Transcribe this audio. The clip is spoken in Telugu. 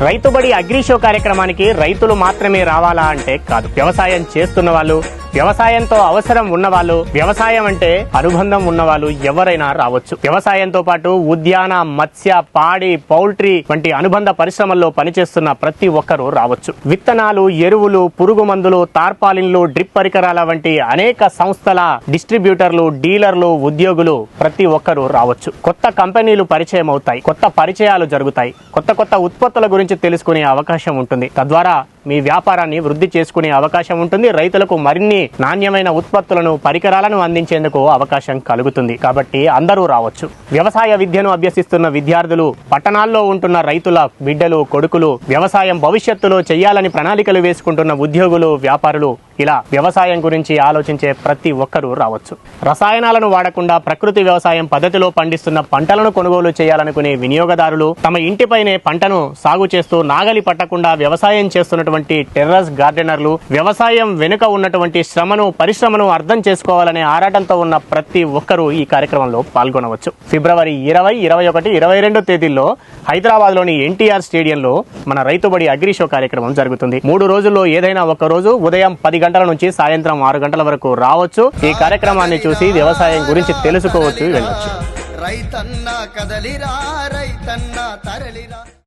రైతుబడి అగ్రి షో కార్యక్రమానికి రైతులు మాత్రమే రావాలా అంటే కాదు. వ్యవసాయం చేస్తున్న వాళ్ళు, వ్యవసాయంతో అవసరం ఉన్నవాళ్ళు, వ్యవసాయం అంటే అనుబంధం ఉన్నవాళ్ళు ఎవరైనా రావచ్చు. వ్యవసాయంతో పాటు ఉద్యాన, మత్స్య, పాడి, పౌల్ట్రీ వంటి అనుబంధ పరిశ్రమల్లో పనిచేస్తున్న ప్రతి ఒక్కరూ రావచ్చు. విత్తనాలు, ఎరువులు, పురుగు మందులు, తార్పాలిన్లు, డ్రిప్ పరికరాల వంటి అనేక సంస్థల డిస్ట్రిబ్యూటర్లు, డీలర్లు, ఉద్యోగులు ప్రతి ఒక్కరూ రావచ్చు. కొత్త కంపెనీలు పరిచయం అవుతాయి, కొత్త పరిచయాలు జరుగుతాయి, కొత్త ఉత్పత్తుల గురించి తెలుసుకునే అవకాశం ఉంటుంది. తద్వారా మీ వ్యాపారాన్ని వృద్ధి చేసుకునే అవకాశం ఉంటుంది. రైతులకు మరిన్ని నాణ్యమైన ఉత్పత్తులను, పరికరాలను అందించేందుకు అవకాశం కలుగుతుంది. కాబట్టి అందరూ రావచ్చు. వ్యవసాయ విద్యను అభ్యసిస్తున్న విద్యార్థులు, పట్టణాల్లో ఉంటున్న రైతుల బిడ్డలు, కొడుకులు, వ్యవసాయం భవిష్యత్తులో చేయాలని ప్రణాళికలు వేసుకుంటున్న ఉద్యోగులు, వ్యాపారులు, ఇలా వ్యవసాయం గురించి ఆలోచించే ప్రతి ఒక్కరూ రావచ్చు. రసాయనాలను వాడకుండా ప్రకృతి వ్యవసాయం పద్ధతిలో పండిస్తున్న పంటలను కొనుగోలు చేయాలనుకునే వినియోగదారులు, తమ ఇంటిపైనే పంటను సాగు చేస్తూ నాగలి పట్టకుండా వ్యవసాయం చేస్తున్నటువంటి టెర్రస్ గార్డెనర్లు, వ్యవసాయం వెనుక ఉన్నటువంటి శ్రమను, పరిశ్రమను అర్థం చేసుకోవాలనే ఆరాటంతో ఉన్న ప్రతి ఒక్కరూ ఈ కార్యక్రమంలో పాల్గొనవచ్చు. ఫిబ్రవరి 20, 21, 22 తేదీల్లో హైదరాబాద్ లోని ఎన్టీఆర్ స్టేడియంలో మన రైతుబడి అగ్రి షో కార్యక్రమం జరుగుతుంది. 3 రోజుల్లో ఏదైనా ఒక రోజు ఉదయం 10 గంటల నుంచి సాయంత్రం 6 గంటల వరకు రావచ్చు. ఈ కార్యక్రమాన్ని చూసి వ్యవసాయం గురించి తెలుసుకోవచ్చు, వెళ్ళొచ్చు. రైతన్న కదలిరా, రైతన్న తరలిరా.